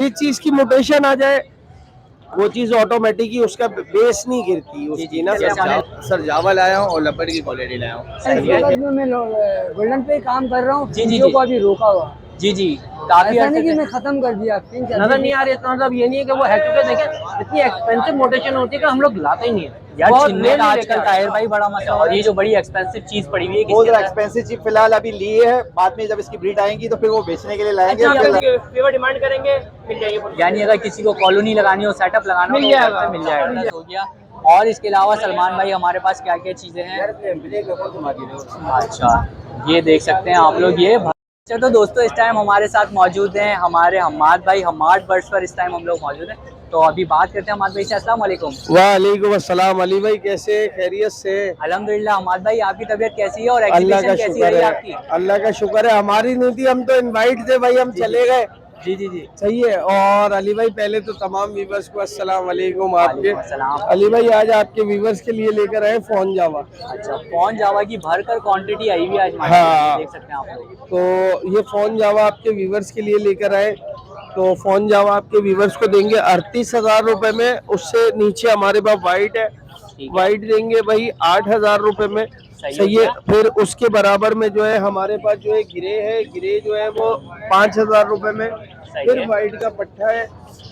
जिस चीज की मोटेशन आ जाए वो चीज ऑटोमेटिक ही उसका बेस नहीं गिरती उसकी ना। सर जावा लाया हूँ और लपड़ की क्वालिटी लाया हूँ। मैं गोल्डन पे काम कर रहा हूँ, जी को अभी रोका हुआ। जी काफी ऐसा नहीं कि मैं खत्म कर दिया, नजर नहीं आ रही। इसका मतलब ये नहीं है कि वो है, क्योंकि देखें इतनी एक्सपेंसिव मोटेशन होती है कि हम लोग लाते ही नहीं है यार। छिलने का आजकल टायर भाई बड़ा मसला, और ये जो बड़ी एक्सपेंसिव चीज पड़ी हुई है, बहुत ज्यादा एक्सपेंसिव चीज फिलहाल अभी लिए है, बाद में जब इसकी ब्रीड आएंगी तो फिर वो बेचने के लिए लाएंगे। फेवर डिमांड करेंगे मिल जाएगी, यानी अगर किसी को कॉलोनी लगानी हो, सेटअप लगाना हो, मिल जाएगा। हो गया। और इसके अलावा सलमान भाई हमारे पास क्या क्या चीजें हैं? अच्छा, ये देख सकते हैं आप लोग। ये तो दोस्तों इस टाइम हमारे साथ मौजूद हैं हमारे हम्माद भाई, हम्माद बर्ड्स पर इस टाइम हम लोग मौजूद हैं। तो अभी बात करते हैं हम्माद भाई से। अस्सलाम वालेकुम। वालेकुम अस्सलाम। अली भाई कैसे, खैरियत से? अल्हम्दुलिल्लाह। हम्माद भाई आपकी तबीयत कैसी है और एग्जीबिशन कैसी रही आपकी? अल्लाह का शुक्र है। हमारी नहीं थी, हम तो इनवाइट थे भाई, हम चले गए। जी सही है। और अली भाई पहले तो तमाम व्यूवर्स को अस्सलाम वालेकुम। आपके अली भाई आज आपके व्यूवर्स के लिए लेकर आए फोन जावा। अच्छा, फोन जावा की भरकर क्वांटिटी आई हुई आज। हाँ, देख सकते हैं आप लोग। तो ये फोन जावा आपके व्यूवर्स के लिए लेकर आए। तो फोन जावा आपके व्यूवर्स को देंगे 38,000 रुपए में। उससे नीचे हमारे पास वाइट है, वाइट देंगे भाई 8,000 रुपए में। सही है। फिर उसके बराबर में जो है हमारे पास जो है ग्रे है, ग्रे जो है वो 5,000 रुपए में। फिर वाइट का पट्टा है,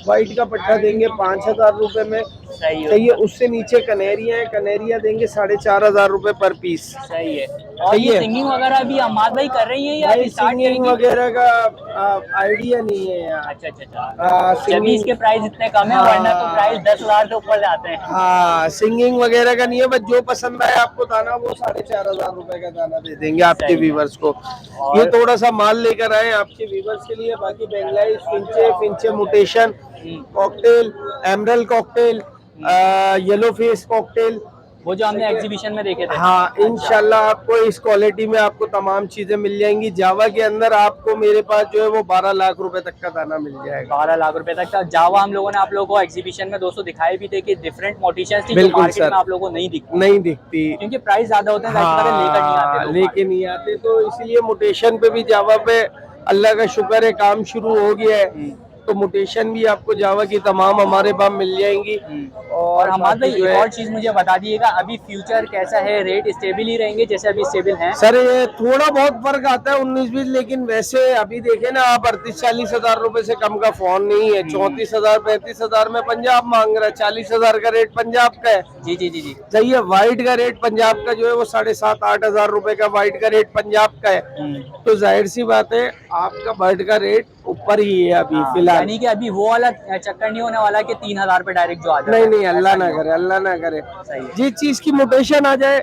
वाइट का पट्टा देंगे 5,000 रुपए में। सही है। उससे नीचे कनेरिया है, कनेरिया देंगे 4,500 रुपए पर पीस। सही है। और ये सिंगिंग वगैरह भी हम्माद भाई कर रही है या सिंगिंग वगैरह का आइडिया नहीं है यार। अच्छा। जब इसके प्राइस इतने कम है, वरना तो प्राइस 10,000 से ऊपर जाते हैं। हाँ, सिंगिंग वगैरह का नहीं है, बस जो पसंद आए आपको दाना वो 4,500 रुपए का दाना दे देंगे आपके व्यूवर्स को। ये थोड़ा सा माल लेकर आए आपके व्यूवर्स के लिए। बाकी Bengalese, finches mutation cocktail, emerald cocktail, yellow face cocktail, वो जो हमने एग्जीबिशन में देखे थे। हाँ, इंशाल्लाह आपको इस क्वालिटी में आपको तमाम चीजें मिल जाएंगी। जावा के अंदर आपको मेरे पास जो है वो 12 लाख रुपए तक का दाना मिल जाएगा। 12 लाख रुपए तक का जावा हम लोगों ने आप लोगों को एग्जीबिशन में दोस्तों दिखाए भी थे कि डिफरेंट मोटिशंस थी जो मार्केट में आप लोगों को नहीं दिखती क्योंकि प्राइस ज्यादा होते हैं। हाँ, लेके नहीं आते, तो इसलिए मोटेशन पे भी जावा पे अल्लाह का शुक्र है काम शुरू हो गया है। तो मोटेशन भी आपको जावा की तमाम हमारे पास मिल जाएंगी। और हमारे भाई एक और चीज मुझे बता दीजिएगा, अभी फ्यूचर कैसा है? रेट स्टेबल ही रहेंगे जैसे अभी स्टेबल हैं? सर ये थोड़ा बहुत फर्क आता है 19-20, लेकिन वैसे अभी देखे ना आप 38-40 हजार रुपए से कम का फोन नहीं है। 34,000 35,000 में पंजाब मांग रहा है, 40,000 का रेट पंजाब का है। जी सही है। वाइट का रेट पंजाब का जो है वो 7,500-8 हजार रुपए का वाइट का रेट पंजाब का है। तो जाहिर सी बात है आपका बर्ड का रेट ऊपर ही है अभी फिलहाल। यानी कि अभी वो वाला चक्कर नहीं होने वाला कि 3,000 पे डायरेक्ट जो आ जाए। नहीं, अल्लाह ना करे, अल्लाह ना करे। जिस चीज की मोटेशन आ जाए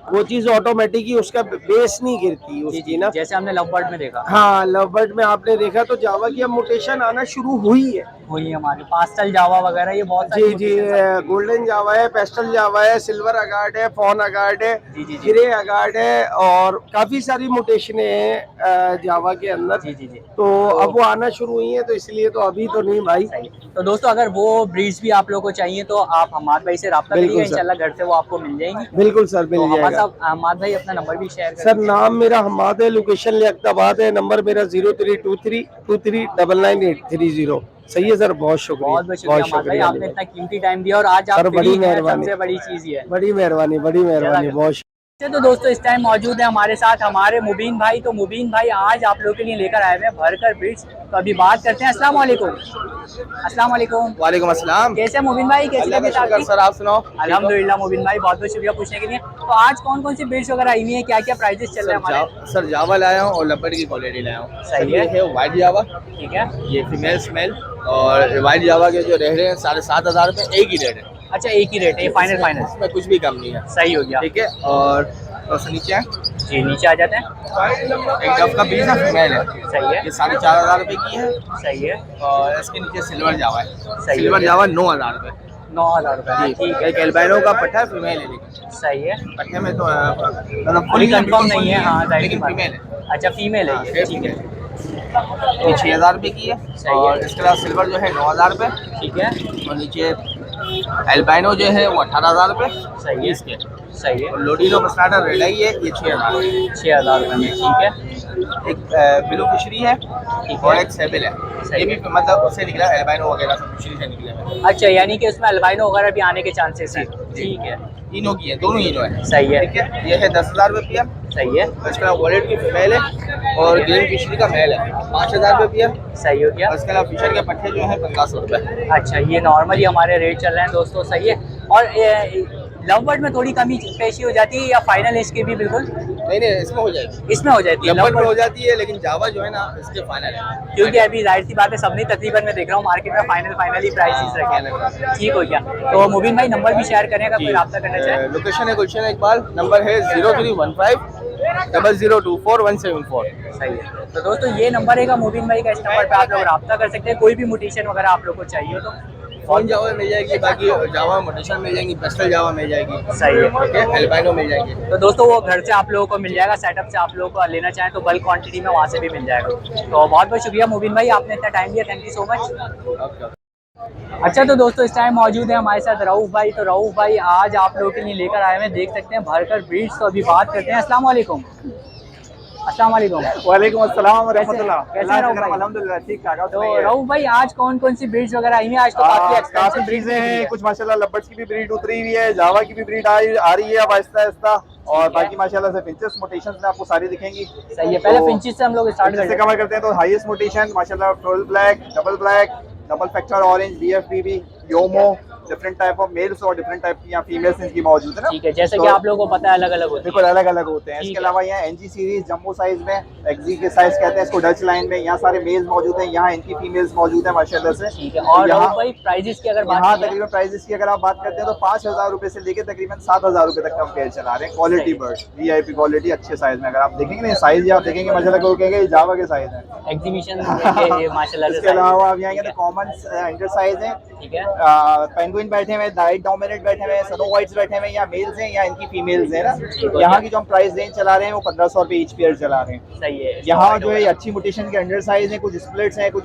वो चीज ऑटोमेटिक ही उसका बेस नहीं गिरती उसकी ना। जैसे हमने लवबर्ड में देखा। हाँ, लवबर्ड में आपने देखा तो जावा की अब मोटेशन आना शुरू हुई है हमारी पास्टल जावा वगैरह, ये बहुत जी गोल्डन जावा है, पेस्टल जावा है, सिल्वर अगार्ड है, फॉन अगार्ड है, ग्रे अगार्ड है, और काफी सारी मोटेशनें हैं जावा के अंदर। तो अब वो आना शुरू हुई है, तो इसलिए तो अभी तो नहीं भाई। तो दोस्तों अगर वो ब्रीड्स भी आप लोगों को चाहिए तो आप हम्माद भाई से राब्ता करिए, इंशाल्लाह घर से वो आपको मिल जाएंगी। बिल्कुल सर, मिल जाएगा। हम्माद भाई अपना नंबर भी शेयर करें। सर नाम मेरा हम्माद है, लोकेशन लियाकताबाद है, नंबर मेरा 0323239980। सही है सर, बहुत शुक्रिया। बहुत शुक्रिया आपने इतना कीमती टाइम दिया, और आज आप बड़ी मेहरबानी, सबसे बड़ी चीज ये है। बड़ी मेहरबानी, बहुत। तो दोस्तों इस टाइम मौजूद है हमारे साथ हमारे मुबीन भाई। तो मुबीन भाई आज आप लोगों के लिए लेकर आए हुए हैं भरकर ब्रीड्स। तो अभी बात करते हैं। अस्सलाम वालेकुम। अस्सलाम वालेकुम। वालेकुम अस्सलाम। कैसे मुबीन भाई, कैसी तबीयत आपकी? सर आप सुनाओ। अल्हम्दुलिल्लाह मुबीन भाई, बहुत बहुत शुक्रिया पूछने के लिए। तो आज कौन कौन सी ब्रीड्स वगैरह आई हुई है, क्या क्या प्राइजेस चल रहे हैं हमारे? सर जावा लाया हूँ और लपड़ की क्वालिटी लाया हूँ। सही है। व्हाइट जावा, ठीक है। ये फीमेल स्मेल, और व्हाइट जावा के जो रह रहे हैं 7,500 रुपए एक ही रेट है। अच्छा, एक ही रेट है फाइनल? इसमें कुछ भी कम नहीं है। सही हो गया। ठीक है। और नीचे है जी, नीचे आ जाते हैं। एक डब का पीस है, फीमेल है। सही है। ये 4,500 रुपए की है। सही है। और इसके नीचे सिल्वर जावा है। सिल्वर जावा 9,000 रुपए। 9,000 रुपए। ठीक है। एक एल्बाइनो का पट्टा है, फीमेल है लेकिन। सही है। पट्टे में तो मतलब फुली कंफर्म नहीं है। हाँ, लेकिन फीमेल है। अच्छा, फीमेल है ये। ठीक है। ये 6,000 रुपए की है। और इसके बाद सिल्वर जो है 9,000 रुपए। ठीक है। और नीचे एल्बाइनो जो है वो 18,000 रुपए। सही है। इसके सही है। लोडिनो का स्टार्टर रेड आई है, ये 6000 है। 6000 रुपये में, ठीक है। एक ब्लू फिशरी है और एक सेबिल है। ये भी मतलब उससे निकला, एल्बाइनो वगैरह सब फिशरी से निकले हैं। अच्छा, यानी कि उसमें अल्बाइनो वगैरह भी आने के चांसेस हैं। जी। ठीक है, इनो की है, दोनों इनो है। सही है। ठीक है, ये है 10,000 रुपये पियर। सही है, और इसके अलावा वॉलेट की फीमेल है और ग्रीन फिशरी का मेल है, 5,000 रुपये पियर। सही हो गया। और इसके अलावा फिशर के पट्टे जो है 1500 रुपये। अच्छा, ये नॉर्मली हमारे रेट चल रहे हैं दोस्तों, सही है। और लव बर्ड में थोड़ी कमी पेशी हो जाती है या फाइनल इसकी भी बिल्कुल? नहीं नहीं, इसमें हो जाएगी, इसमें हो जाती है, लंबर में हो जाती है, लेकिन जावा जो है ना इसके फाइनल है। क्योंकि अभी जाहिर सी बात है सबने तकरीबन मैं देख रहा हूँ मार्केट में फाइनल ही प्राइसेस रखे हैं। ठीक हो गया। तो मुबीन भाई नंबर भी शेयर करें अगर कोई रब्ता करना चाहे। लोकेशन है गुलशन इकबाल, नंबर है 0315 0024 174। सही है। तो दोस्तों ये नंबर है मुबीन भाई का, इस नंबर पे आप लोग रब्ता कर सकते हैं। कोई भी मोटिशन वगैरह आप लोग को चाहिए हो तो फोन जावा मिल जाएगी, बाकी जावा मोटेशन मिल जाएगी, पेस्टल जावा मिल जाएगी। सही है। ठीक है, एल्बाइनो मिल जाएगी। तो दोस्तों वो घर से आप लोगों को मिल जाएगा, सेटअप से आप लोगों को लेना चाहें तो बल्क क्वांटिटी में वहाँ से भी मिल जाएगा। तो बहुत बहुत शुक्रिया मुबीन भाई, आपने इतना टाइम दिया, थैंक यू सो मच। अच्छा, तो दोस्तों इस टाइम मौजूद है हमारे साथ रऊफ भाई। तो रऊफ भाई आज आप लोगों के लिए लेकर आए हैं, देख सकते हैं भरकर ब्रीड्स। तो अभी बात करते हैं। अस्सलाम वालेकुम। अस्सलाम वालेकुम। वालेकुम अस्सलाम व रहमतुल्लाह। कैसे हैं रऊफ भाई? अल्हम्दुलिल्लाह ठीक ठाक। तो रऊफ भाई आज कौन कौन सी ब्रीड्स वगैरह आई हैं? आज तो काफी काफी एक्सपेंसिव ब्रीडें हैं, कुछ माशाल्लाह लबर्ड्स की भी ब्रीड उतरी हुई है, जावा की भी ब्रीड आ रही है अब आहिस्ता आहिस्ता, और बाकी माशाल्लाह से फिंचेस मोटेशंस में आपको सारी दिखेंगी। सही है। पहले फिंचेस से हम लोग स्टार्ट से करते कवर करते हैं। तो हाईएस्ट मोटेशन माशाल्लाह full black, double factor orange, BFBB, योमो, डिफरेंट टाइप ऑफ मेल्स और डिफरेंट टाइप की यहाँ फीमेल्स इनकी मौजूद है ना। ठीक है, जैसे कि तो आप लोगों को पता है अलग अलग होती है। बिल्कुल अलग अलग होते हैं। ठीक इसके है। अलावा यहाँ एनजी सीरीज जम्बो साइज में, एक्जी के साइज कहते हैं इसको डच लाइन में, यहाँ सारे मेल्स मौजूद हैं, यहाँ इनकी फीमेल्स मौजूद है माशाल्लाह से। ठीक है। और यहाँ रऊफ भाई प्राइजेस की अगर बात यहाँ की जाए? तकरीबन प्राइजेस की अगर आप बात करते हैं तो 5,000 रुपए से लेके तकरीबन 7,000 रुपए तक का पेयर चला रहे हैं। क्वालिटी बर्ड, वीआईपी क्वालिटी, अच्छे साइज में। अगर आप देखेंगे ना साइज, आप देखेंगे माशाल्लाह को कहेंगे जावा के साइज है। एग्जीबिशन माशाल्लाह से इसके अलावा आप यहाँ तो कॉमन अंडर साइज है। ठीक है। पेंगुइन बैठे हुए, डाइट डोमिनेट बैठे हुए, सनो वाइट्स बैठे हुए, या मेल्स हैं या इनकी फीमेल्स हैं ना। यहाँ की जो हम प्राइस रेंज चला रहे हैं वो 1500 रुपए ईच पेयर चला रहे हैं। सही है। यहाँ जो है अच्छी मोटेशन के अंडर साइज है, कुछ स्प्लिट्स हैं, कुछ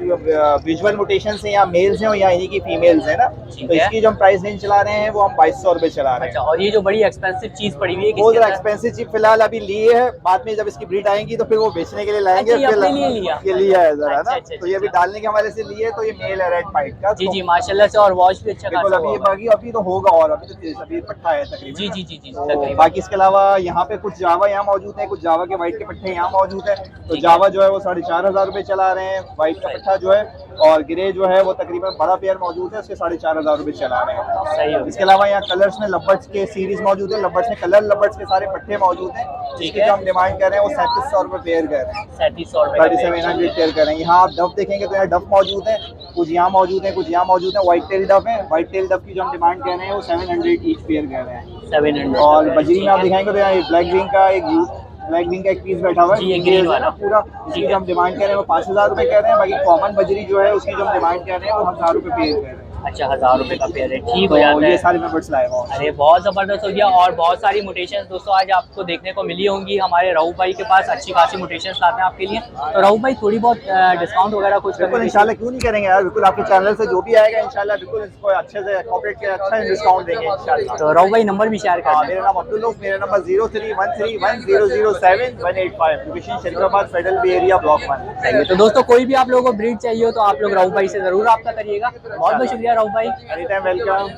विजुअल मोटेशन है, या मेल्स हैं और या इन्हीं की फीमेल्स है ना। तो इसकी जो हम प्राइस रेंज चला रहे हैं वो हम 2200 रुपए चला रहे हैं। अच्छा, और ये जो बड़ी एक्सपेंसिव चीज पड़ी हुई है वो किसके जरा अंदर? एक्सपेंसिव चीज फिलहाल अभी लिए है, बाद में जब इसकी ब्रीड आएंगी तो फिर वो बेचने के लिए लाएंगे। अच्छा, ये अपने लिए लिया? ये लिया है जरा अच्छा, ना। अच्छा, तो ये अभी डालने के हवाले से लिए। तो ये मेल है रेड फाइट का। जी जी माशाल्लाह से, और वॉच भी अच्छा बिल्कुल खासा अभी ये हुआ है। बाकी अभी तो होगा, और अभी तो अभी पट्टा है तकरीबन। जी जी जी जी तो तकरीबन। बाकी इसके अलावा यहाँ पे कुछ जावा यहाँ मौजूद है, कुछ जावा के वाइट के पट्टे यहाँ मौजूद है। तो ठीक जावा जो है वो 4,500 रुपए चला रहे हैं, वाइट का पट्टा जो है, और ग्रे जो है वो तकरीबन बड़ा पेयर मौजूद है, उसके 4,500 रुपए चला रहे हैं। सही हो इसके अलावा यहाँ कलर्स में लबर्ड्स के सीरीज मौजूद है, लबर्ड्स में कलर लबर्ड्स के सारे पट्टे मौजूद हैं। जिसके जो हम डिमांड कर रहे हैं वो 3,700 रुपए पेयर कर रहे हैं, 3700 रुपए का पेयर। 3,700 पेयर कर रहे हैं। यहाँ आप डफ देखेंगे तो यहाँ डफ मौजूद है, कुछ यहाँ मौजूद है, कुछ यहाँ मौजूद है। व्हाइट टेल डफ है, व्हाइट टेल डफ की जो हम डिमांड कर रहे हैं वो 700 ईच पेयर कर रहे हैं। 700 और बजरी में आप दिखाएंगे तो यहाँ ब्लैक विंग का एक पीस बैठा हुआ जी, ये है, ग्रीन ये वाला। पूरा। इसकी जो हम डिमांड कर रहे हैं वो 5,000 रुपए कह रहे हैं। बाकी कॉमन बजरी जो है उसकी जो हम डिमांड कर रहे हैं वो 1,000 रुपए पेयर कर रहे हैं। अच्छा, 1000 रुपए का पेयर है। ठीक हो तो जाता ये है। सारे मेंबर्स लाए हुए हैं। अरे बहुत ज़बरदस्त हो गया। और बहुत सारी मोटेशन दोस्तों आज आपको देखने को मिली होंगी। हमारे रऊफ भाई के पास अच्छी खासी मोटेशन लाते हैं आपके लिए। तो रऊफ भाई थोड़ी बहुत डिस्काउंट वगैरह कुछ बिल्कुल इंशाल्लाह, क्यों नहीं करेंगे यार। बिल्कुल आपके चैनल से जो भी आएगा इंशाल्लाह बिल्कुल इसको अच्छे से कॉपरेट के अच्छा डिस्काउंट देंगे इंशाल्लाह। तो रऊफ भाई नंबर भी शेयर कर दें। मेरा नाम अब्दुल लूफ, मेरा number 03131007 location Sharifabad federal B area block 1। सही है। तो दोस्तों कोई भी आप लोगों को ब्रीड चाहिए हो तो आप लोग रऊफ भाई से ज़रूर रब्ता करिएगा। बहुत बहुत शुक्रिया रऊफ भाई। Any time welcome.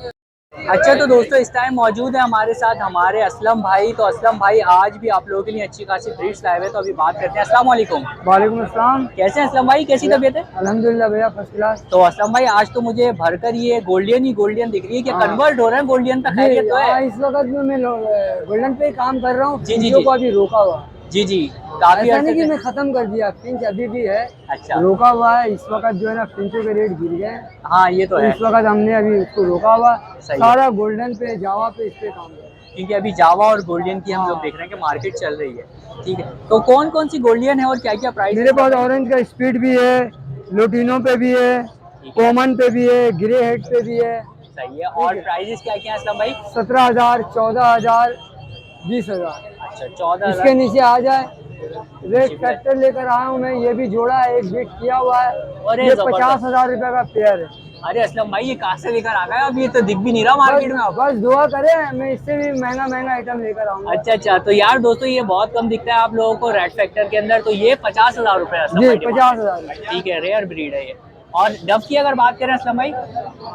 अच्छा, तो दोस्तों इस टाइम मौजूद है हमारे साथ हमारे असलम भाई। तो असलम भाई आज भी आप लोगों के लिए अच्छी खासी ब्रीड्स लाए हुए हैं। तो अभी बात करते हैं। अस्सलाम वालेकुम। वालेकुम अस्सलाम। कैसे हैं असलम भाई, कैसी तबीयत है? अल्हम्दुलिल्लाह भैया फर्स्ट क्लास। तो असलम भाई आज तो मुझे भरकर ये गोल्डन ही गोल्डन दिख रही है कि हाँ। कन्वर्ट हो रहे हैं गोल्डन पे? खैरियत तो है? इस वक्त में मैं गोल्डन पे काम कर रहा हूँ। जी, जी, फिंचों जी। को अभी रोका हुआ। जी जी काफी ऐसा अर्से नहीं कि से। मैं खत्म कर दिया, फिंच अभी भी है, अच्छा। रोका हुआ है। इस वक्त जो है ना फिंचों के रेट गिर गए हैं, हाँ ये तो तो है। इस वक्त हमने अभी उसको रोका हुआ। सही है। सारा गोल्डन पे, जावा पे, इस पे काम कर रहा है। क्योंकि अभी जावा और गोल्डन की हम लोग देख रहे हैं कि मार्केट चल रही है। ठीक है, तो कौन कौन सी गोल्डन है और क्या क्या प्राइस? मेरे पास ऑरेंज का स्पीड भी है, लोटिनो पे भी है, कॉमन पे भी है, ग्रे हेड पे भी है। सही है। और प्राइजेस क्या क्या है असलम भाई? 17,000, 14,000, 20,000। अच्छा, 14,000। इसके नीचे आ जाए। रेड फैक्टर लेकर आया हूँ मैं, ये भी जोड़ा है, एक बीट किया हुआ है। अरे ये जबरदस्त। 50,000 रुपए का पेयर है। अरे असलम भाई ये कहाँ से लेकर आ गए? अब ये तो दिख भी नहीं रहा मार्केट में। बस दुआ करें, मैं इससे भी महंगा महंगा आइटम लेकर आऊंगा। अच्छा अच्छा, तो यार दोस्तों ये बहुत कम दिखता है आप लोगों को रेड फैक्टर के अंदर, तो ये 50,000 रुपए जी 50,000। ठीक है, रेयर ब्रीड है ये। और डब की अगर बात करें असलम भाई,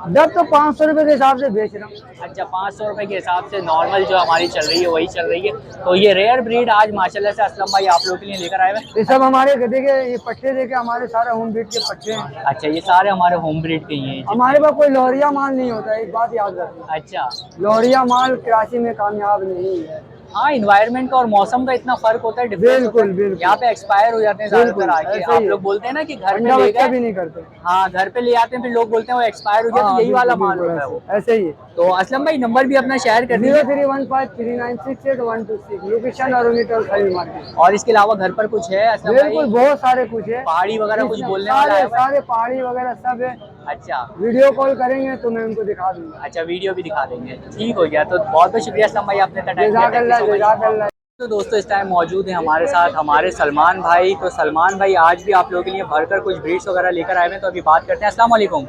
डब तो 500 रुपए के हिसाब से बेच रहा हूँ। अच्छा 500 रुपए के हिसाब से नॉर्मल जो हमारी चल रही है वही चल रही है। तो ये रेयर ब्रीड आज माशाल्लाह से असलम भाई आप लोगों के लिए लेकर आए हुए। ये सब हमारे गधे के ये पट्टे देके हमारे सारे होम ब्रीड के पट्टे हैं। अच्छा ये सारे हमारे होम ब्रीड के ही हैं। हमारे पास कोई लोहरिया माल नहीं होता है, एक बात याद रखना। अच्छा लोहरिया माल कराची में कामयाब नहीं है। हाँ, इन्वायरमेंट का और मौसम का इतना फर्क होता है, difference बिल्कुल, होता है। बिल्कुल। यहाँ पे एक्सपायर हो जाते हैं ज्यादातर आके। ऐसे ही आप है। लोग बोलते हैं ना कि घर पे अंडा ले बच्चा गए, भी नहीं करते। हाँ घर पे ले आते हैं फिर लोग बोलते हैं वो एक्सपायर हो गया, तो यही वाला माल होता है वो। ऐसे ही है। तो असलम भाई नंबर भी अपना शेयर कर दीजिए। 03153968 लोकेशन और खली मार्केट। और इसके अलावा घर पर कुछ है असलम बिल्कुल भाई? बहुत सारे कुछ है, पहाड़ी वगैरह कुछ बोलने वाला सारे है भाई? सारे पहाड़ी वगैरह सब है। अच्छा वीडियो कॉल करेंगे तो मैं उनको दिखा दूंगा। अच्छा, वीडियो भी दिखा देंगे। ठीक हो गया, तो बहुत बहुत शुक्रिया असलम भाई आपने इतना टाइम दिया। जज़ाकल्लाह, Thank you so much। जज़ाकल्लाह। तो दोस्तों इस टाइम मौजूद है हमारे साथ हमारे सलमान भाई। तो सलमान भाई आज भी आप लोगों के लिए भरकर कुछ ब्रीड्स वगैरह लेकर आए हैं, तो अभी बात करते हैं। अस्सलाम वालेकुम।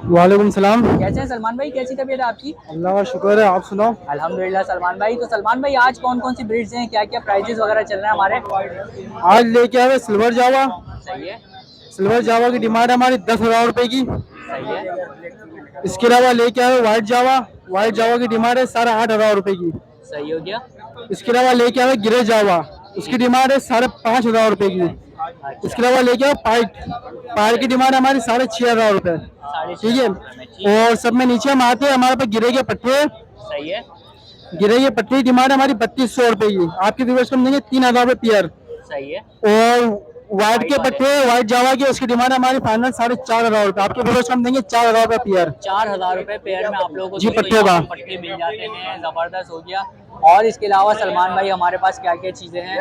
वालेकुम सलाम। कैसे हैं सलमान भाई, कैसी तबीयत है आपकी? अल्लाह का शुक्र है, आप सुनाओ। अल्हम्दुलिल्लाह सलमान भाई। तो सलमान भाई आज कौन कौन सी ब्रीड्स हैं, क्या क्या प्राइजेस वगैरह चल रहे हैं हमारे? आज लेके आए सिल्वर जावा। सही है, सिल्वर जावा की डिमांड है हमारी 10,000 रुपए की। सही है, इसके अलावा लेके आए व्हाइट जावा। व्हाइट जावा की डिमांड है 8,500 रुपए की। सही हो गया। इसके अलावा लेके आए ग्रे जावा, उसकी डिमांड है 5,500 रुपए की। इसके अलावा लेके आए पाइट। पाइट की डिमांड हमारी 6,500 रुपए। ठीक है, और सब में नीचे हम आते हैं, हमारे पास गिरे के पट्टे। सही है, गिरे के पट्टे की डिमांड हमारी 3,200 रुपए की। आपके व्यूअर्स को हम देंगे 3,000 रुपए पेयर। सही है। और व्हाइट के पट्टे, व्हाइट जावा की, उसकी डिमांड हमारी फाइनल 4,500 रुपए। आपके व्यूअर्स को हम देंगे 4,000 रुपए पेयर। 4,000 रुपए पेयर में आप लोगों को जी, दोस्तों पट्टे यहाँ का। पे पट्टे मिल जाते हैं। जबरदस्त हो गया। और इसके अलावा सलमान भाई हमारे पास क्या क्या चीजें हैं?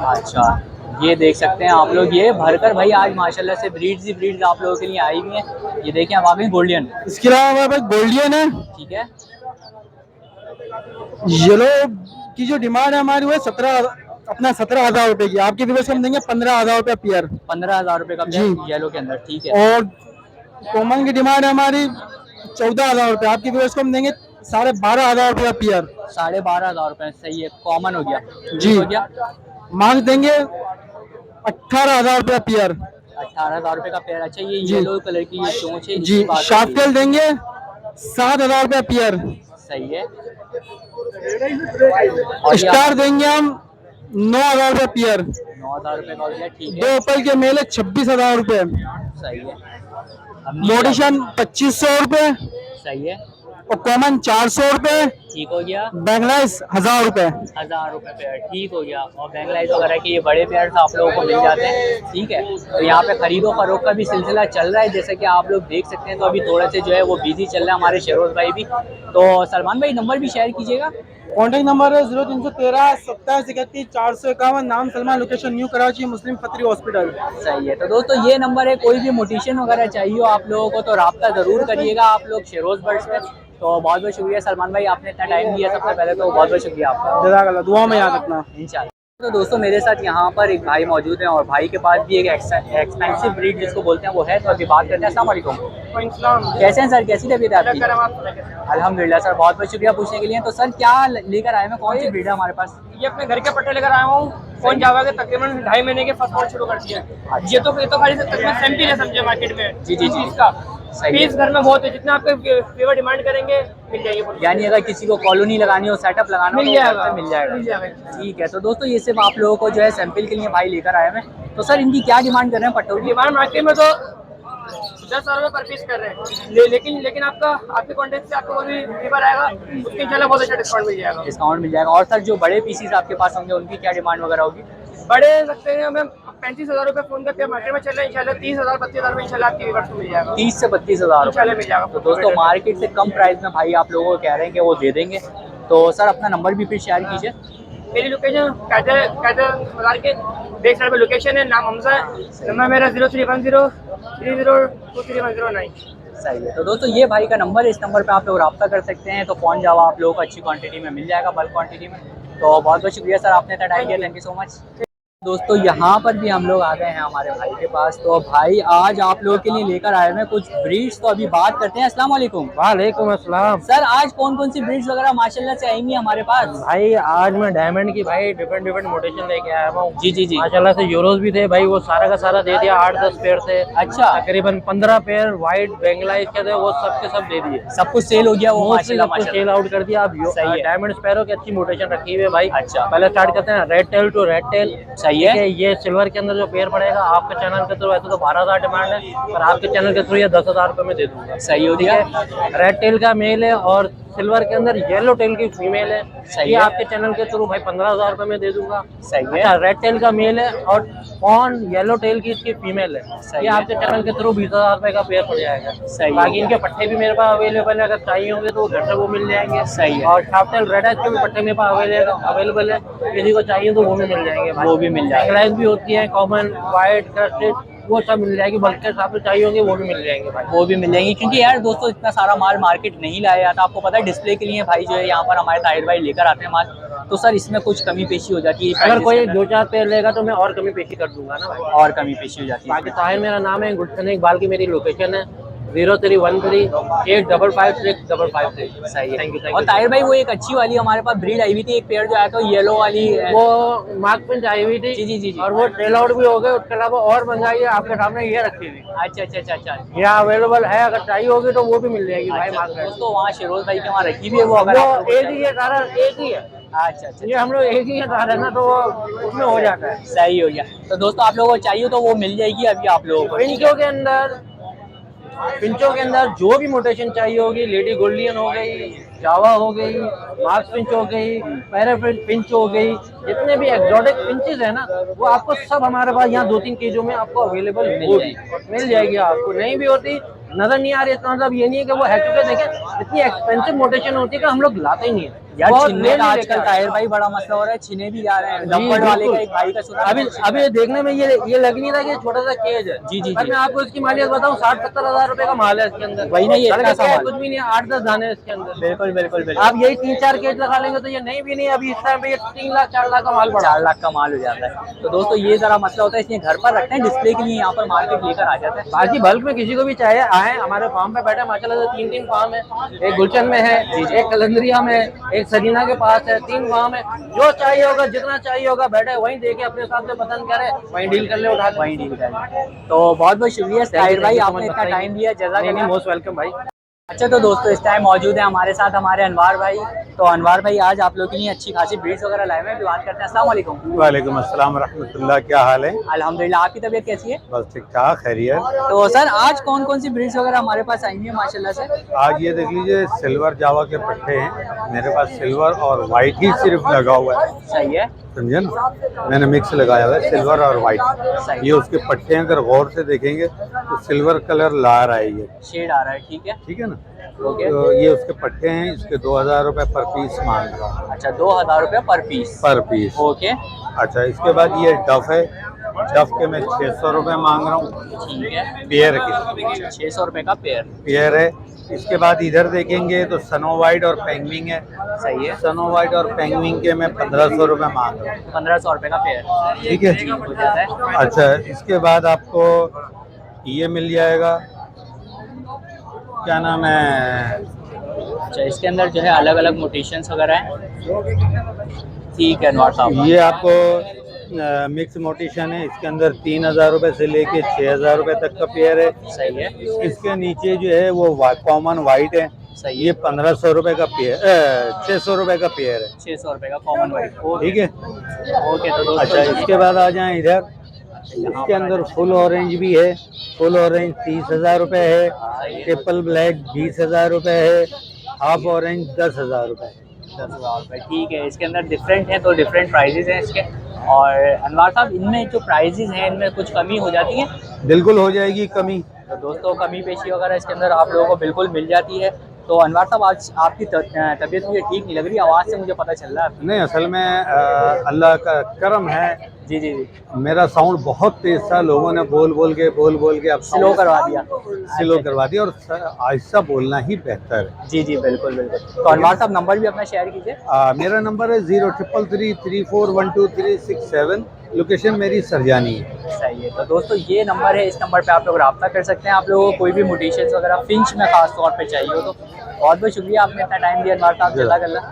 अच्छा ये देख सकते हैं आप लोग, ये भरकर भाई आज माशाल्लाह से ब्रीड्स ही ब्रीड्स आप लोगों के लिए आई हुई हैं। ये देखें, अब आ गई गोल्डियन। इसके अलावा हमारे पास गोल्डियन है। ठीक है, येलो की जो डिमांड है हमारी वो 17,000 रुपए की। आपके व्यूअर्स को हम देंगे 15,000 रुपए पेयर। 15,000 रुपए का जी। येलो के अंदर। ठीक है, और कॉमन की डिमांड है हमारी 14,000 रुपए। आपके व्यूअर्स को हम देंगे 12,500 रुपए पेयर। 12,500 रुपए। सही है, कॉमन हो गया। जी। हो गया, मांग देंगे 18,000 रुपए पेयर। 18,000 रुपए का पेयर। अच्छा ये जी। येलो कलर की ये चोंच है, जी, इसकी बात शार्पटेल होती देंगे 7,000 रुपए पेयर। है। सही है। और ये स्टार देंगे हम 9,000 रुपए पेयर। 9,000 रुपए का हो गया। ठीक दो है, एप्पल के मेले 26,000 रुपए। सही है। अब नीचे मोडिशन 2,500 रुपए। सही है, और कॉमन 400 रुपए। ठीक हो गया। बैंगलाइस 1,000 रुपए। 1,000 रुपए पेयर। ठीक हो गया। और बैंगलाइज वगैरह के ये बड़े पेयर आप लोगों को मिल जाते हैं। ठीक है, तो यहाँ पे खरीदो फरोख का भी सिलसिला चल रहा है, जैसे कि आप लोग देख सकते हैं। तो अभी थोड़ा से जो है वो बिजी चल रहा है हमारे शेरोज भाई भी। तो सलमान भाई नंबर भी शेयर कीजिएगा। कॉन्टैक्ट नंबर है 0313 27 31 451। नाम सलमान, लोकेशन न्यू कराची, मुस्लिम फतरी हॉस्पिटल। सही है, तो दोस्तों ये नंबर है, कोई भी मोटिशन वगैरह चाहिए हो आप लोगों को तो रब्ता ज़रूर करिएगा आप लोग शेरोज बर्ड्स में। तो बहुत बहुत शुक्रिया सलमान भाई, आपने इतना टाइम दिया सबसे पहले तो बहुत बहुत शुक्रिया आपका। जज़ाकल्लाह, दुआ में याद रखना इंशाल्लाह। तो दोस्तों मेरे साथ यहाँ पर एक भाई मौजूद हैं और भाई के पास भी एक एक्सपेंसिव ब्रीड जिसको बोलते हैं वो है। तो अभी बात करते हैं। अस्सलाम वालेकुम। कैसे हैं सर, कैसी तबीयत है आपकी? अल्हम्दुलिल्लाह सर, बहुत बहुत शुक्रिया पूछने के लिए। तो सर क्या लेकर आए हैं, कौन सी ब्रीड है हमारे पास? ये अपने घर के पट्टे लेकर आया हूँ। फोन जावा के तकरीबन 2.5 महीने के फर्स्ट शुरू कर दिया। ये तो खाली तकरीबन सैंपल है समझे मार्केट में। जी जी जी। इसका सही है। पीस घर में बहुत है, जितना आपके फेवर डिमांड करेंगे मिल जाएगी। यानी अगर किसी को कॉलोनी लगानी हो, सेटअप लगाना हो मिल तो जाएगा, मिल जाएगा। मिल जाएगा। ठीक है, तो दोस्तों ये सिर्फ आप लोगों को जो है सैंपल के लिए भाई लेकर आए हैं। तो सर इनकी क्या डिमांड कर रहे हैं पट्टों की? डिमांड मार्केट में तो 10,000 रुपये पर पीस कर रहे हैं, लेकिन आपके कॉन्टेक्ट से आपको कोई भी फेवर आएगा उसके इंशाल्लाह बहुत अच्छा डिस्काउंट मिल जाएगा। डिस्काउंट मिल जाएगा। और सर जो बड़े पीसीस आपके पास होंगे उनकी क्या डिमांड वगैरह होगी? बड़े लगते हैं हमें 35,000 रुपये फोन पे मार्केट में चल रहे हैं। इंशाल्लाह 30,000 32,000 में इंशाल्लाह आपकी व्यूअर्स को मिल जाएगा। 30 से 32,000 इंशाल्लाह मिल जाएगा। तो दोस्तों मार्केट से कम प्राइस में भाई आप लोगों को कह रहे हैं कि वो दे देंगे। तो सर अपना नंबर भी फिर शेयर कीजिए। मेरी लोकेशन कैदर बाजार के बैक साइड पे लोकेशन है, नाम हमजा है, नंबर मेरा 0310302309। सही है, तो दोस्तों ये भाई का नंबर है, इस नंबर पे आप लोग रब्ता कर सकते हैं। तो फ़ोन जावा आप लोगों को अच्छी क्वांटिटी में मिल जाएगा, बल्क क्वांटिटी में। तो बहुत बहुत शुक्रिया सर, आपने इतना टाइम दिया। Thank you so much. दोस्तों यहाँ पर भी हम लोग आ गए हैं हमारे भाई के पास। तो भाई आज आप लोगों के लिए लेकर आए हैं कुछ ब्रीड्स, तो अभी बात करते हैं। अस्सलाम वालेकुम। वालेकुम अस्सलाम। सर आज कौन कौन सी ब्रीड्स वगैरह माशाल्लाह से आई हुई है हमारे पास? भाई आज मैं डायमंड की भाई डिफरेंट मोटेशन लेके आया हूँ। जी जी जी। माशाल्लाह से यूरोज भी थे भाई, वो सारा का सारा दे दिया। 8-10 पेयर थे। अच्छा। तकरीबन 15 पेयर व्हाइट बेंगलाइज के थे, वो सब के सब दे दिए। सब कुछ सेल हो गया वो माशाल्लाह माशाल्लाह सेल आउट कर दिया। अब सही है। डायमंड स्पैरो की अच्छी मोटेशन रखी हुई है भाई। अच्छा। पहले स्टार्ट करते हैं red tail to red tail. सही है। ये सिल्वर के अंदर जो पेयर पड़ेगा आपके चैनल के थ्रू, वैसे तो 12,000 डिमांड है, पर आपके चैनल के थ्रू ये 10,000 रुपए में दे दूंगा। सही हो गया। रेड टेल का मेल है और सिल्वर के अंदर येलो टेल की फीमेल है। सही ये है। आपके चैनल के थ्रू भाई 15,000 रुपए में दे दूंगा। सही है। अच्छा, रेड टेल का मेल है और ऑन येलो टेल की इसकी फीमेल है। सही ये है। आपके चैनल के थ्रू 20,000 रुपए का पेयर पड़ जाएगा। सही है। बाकी इनके पट्टे भी मेरे पास अवेलेबल है, अगर चाहिए होंगे तो घर से वो मिल जाएंगे। सही है। और शार्प टेल रेड के भी पट्टे मेरे पास अवेलेबल है, किसी को चाहिए तो वो भी मिल जाएंगे भाई। वो भी मिल जाएंगे। एंगलाइज भी होती है, कॉमन व्हाइट क्रस्टेड, वो सब मिल जाएगी। बल्कि हिसाब से चाहिए होंगे वो भी मिल जाएंगे भाई। वो भी मिल जाएंगी, क्योंकि यार दोस्तों इतना सारा माल मार्केट नहीं लाया जाता। आपको पता है डिस्प्ले के लिए भाई जो है यहाँ पर हमारे ताहिर भाई लेकर आते हैं माल, तो सर इसमें कुछ कमी पेशी हो जाती है। अगर कोई 2-4 पेयर लेगा तो मैं और कमी पेशी कर दूंगा ना भाई। और कमी पेशी हो जाती है। बाकी ताहिर मेरा नाम है, गुलशन इकबाल की मेरी लोकेशन है 0313855655। सही है। Thank you. और ताहिर भाई वो एक अच्छी वाली हमारे पास ब्रीड आई हुई थी, एक पेयर जो आया था येलो वाली, वो मार्क पिंच आई हुई थी। जी जी जी जी। और वो ट्रेल आउट भी हो गए। उसके अलावा और मंगाई है आपके सामने ये रखी हुई। अच्छा अच्छा अच्छा अच्छा। यहाँ अवेलेबल है, अगर चाहिए होगी तो वो भी मिल जाएगी भाई। अच्छा, मार्क पिंच दोस्तों वहाँ शिरोज भाई के वहाँ रखी हुई है वो, अगर आप लोगों एक को ही है सारा, एक ही है। अच्छा अच्छा ये हम लोग एक ही है सारा ना, तो वो उसमें हो जाता है। सही हो गया। तो दोस्तों आप लोगों को चाहिए तो वो मिल जाएगी अभी आप लोगों को। पिंचों के अंदर जो भी मोटेशन चाहिए होगी, लेडी गोल्डियन हो गई, जावा हो गई, मार्क्स पिंच हो गई, पैराफिट पिंच हो गई, जितने भी एक्सोटिक पिंचेस है ना, वो आपको सब हमारे पास यहाँ 2-3 केजों में आपको अवेलेबल मिल जाएगी। आपको नहीं भी होती, नजर नहीं आ रही, इसका मतलब ये नहीं है कि वो है, क्योंकि देखें इतनी एक्सपेंसिव मोटेशन होती है कि हम लोग लाते ही नहीं है। यार बहुत छिने rarely का लेके आजकल आते हैं। ताहिर भाई बड़ा मसला हो रहा है, छिने भी जा रहे हैं। जी, डब्बल वाले बिल्कुल। का एक भाई का सुना अभी देखने में ये लग नहीं रहा कि ये छोटा सा केज है। जी, जी, पर जी। मैं आपको इसकी मालियत बताऊं, 60-70 हजार रुपए का माल है इसके अंदर। वही ना, ये लड़के इतना सा क्या है, माल। कुछ भी नहीं है, 8-10 दाने हैं इसके अंदर। बिल्कुल बिल्कुल बिल्कुल। आप यही 3-4 केज लगा लेंगे तो ये नहीं भी नहीं, अभी इस टाइम पे ये 3 लाख 4 लाख का माल पड़ा। 4 लाख का माल हो जाता है। तो दोस्तों ये जरा मसला होता है, इसलिए घर पर रखते हैं, डिस्प्ले के लिए यहाँ पर मार्केट लेकर आ जाते हैं। बाकी बल्क में किसी को भी चाहिए आए, हमारे फार्म पे बैठे माशाल्लाह से 3 फार्म है। एक गुलशन में है, एक कलंदरिया में, एक सरीना के पास है, 3 फार्म है। जो चाहिए होगा, जितना चाहिए होगा, बैठे वहीं देके अपने हिसाब से पसंद करे, वहीं डील कर ले, उठा वहीं डील कर। तो बहुत बहुत शुक्रिया ताहिर भाई, आपने इतना टाइम दिया, जज़ाकल्लाह। मोस्ट वेलकम भाई। अच्छा तो दोस्तों इस टाइम मौजूद है हमारे साथ हमारे अनवार भाई। तो अनवार भाई आज आप लोग के लिए अच्छी खासी ब्रीड्स वगैरह लाए हैं, बात करते हैं। अस्सलाम वालेकुम। वालेकुम अस्सलाम रहमतुल्लाह, क्या हाल है? अल्हम्दुलिल्लाह, आपकी तबीयत कैसी है? बस ठीक ठाक, खैरियत। तो सर आज कौन कौन सी ब्रीड्स वगैरह हमारे पास आई हुई है माशाल्लाह से? आज ये देख लीजिए, सिल्वर जावा के पट्टे हैं मेरे पास। सिल्वर और वाइट ही सिर्फ लगा हुआ है, सही है। समझे ना, मैंने मिक्स लगाया हुआ है सिल्वर और वाइट। ये उसके पट्टे हैं, अगर गौर से देखेंगे तो सिल्वर कलर ला रहा है, ये शेड आ रहा है, ठीक है। ठीक है ना। ओके। तो ये उसके पट्टे हैं, इसके 2,000 रुपए पर पीस मांग रहा हूँ। अच्छा 2,000 रुपये पर पीस। पर पीस। ओके अच्छा, इसके बाद ये डफ है, डफ के मैं 600 रुपए मांग रहा हूँ, ठीक है। पेयर के 600 रुपये का पेयर। पेयर है। इसके बाद इधर देखेंगे तो सनो वाइट और पेंगविंग है। सही है। सनो वाइट और पेंगविंग के मैं 1,500 रुपए मांग रहा हूँ, 1500 रुपये का पेयर, ठीक है। हो जाता है। अच्छा, इसके बाद आपको ये मिल जाएगा, क्या नाम है, अच्छा इसके अंदर जो है अलग अलग मोटेशंस वगैरह हैं, ठीक है अनवार साहब। ये आपको मिक्स मोटेशन है। इसके अंदर 3,000 रुपए से लेके 6,000 रुपए तक का पेयर है। सही है। इसके नीचे जो है वो कॉमन वाइट है, सही ये 1,500 रुपए का पेयर, 600 रुपए का पेयर है, 600 रुपये का कॉमन वाइट। ठीक है। ओके तो अच्छा, दोस्तों इसके बाद आ जाएं इधर, इसके अंदर फुल ऑरेंज भी है। फुल ऑरेंज 30,000 रुपए है, ट्रिपल ब्लैक 20,000 रुपए है, हाफ ऑरेंज 10,000 रुपए है। 10,000 रुपये, ठीक है। इसके अंदर डिफरेंट है, तो डिफरेंट प्राइजेज हैं इसके। और अनवार साहब इनमें जो प्राइजेज हैं इनमें कुछ कमी हो जाती है? बिल्कुल हो जाएगी कमी। तो दोस्तों कमी पेशी वगैरह इसके अंदर आप लोगों को बिल्कुल मिल जाती है। तो अनवर साहब आज आपकी तबीयत मुझे ठीक नहीं लग रही, आवाज़ से मुझे पता चल रहा है। नहीं, असल में अल्लाह का करम है, जी जी जी, मेरा साउंड बहुत तेज था, लोगों ने बोल बोल के अब स्लो करवा दिया। स्लो करवा दिया, और आहिस्ता बोलना ही बेहतर है। जी जी बिल्कुल बिल्कुल। तो अनवर साहब नंबर भी अपना शेयर कीजिए। मेरा नंबर है 0333412367। लोकेशन मेरी सरजानी है। सही है। तो दोस्तों ये नंबर है, इस नंबर पे आप लोग रब्ता कर सकते हैं। आप लोगों को कोई भी मोटिवेशन वगैरह फिंच में खास तौर पे चाहिए हो तो बहुत बहुत शुक्रिया, आपने इतना टाइम दिया अनवर साहब, जज़ाकल्लाह।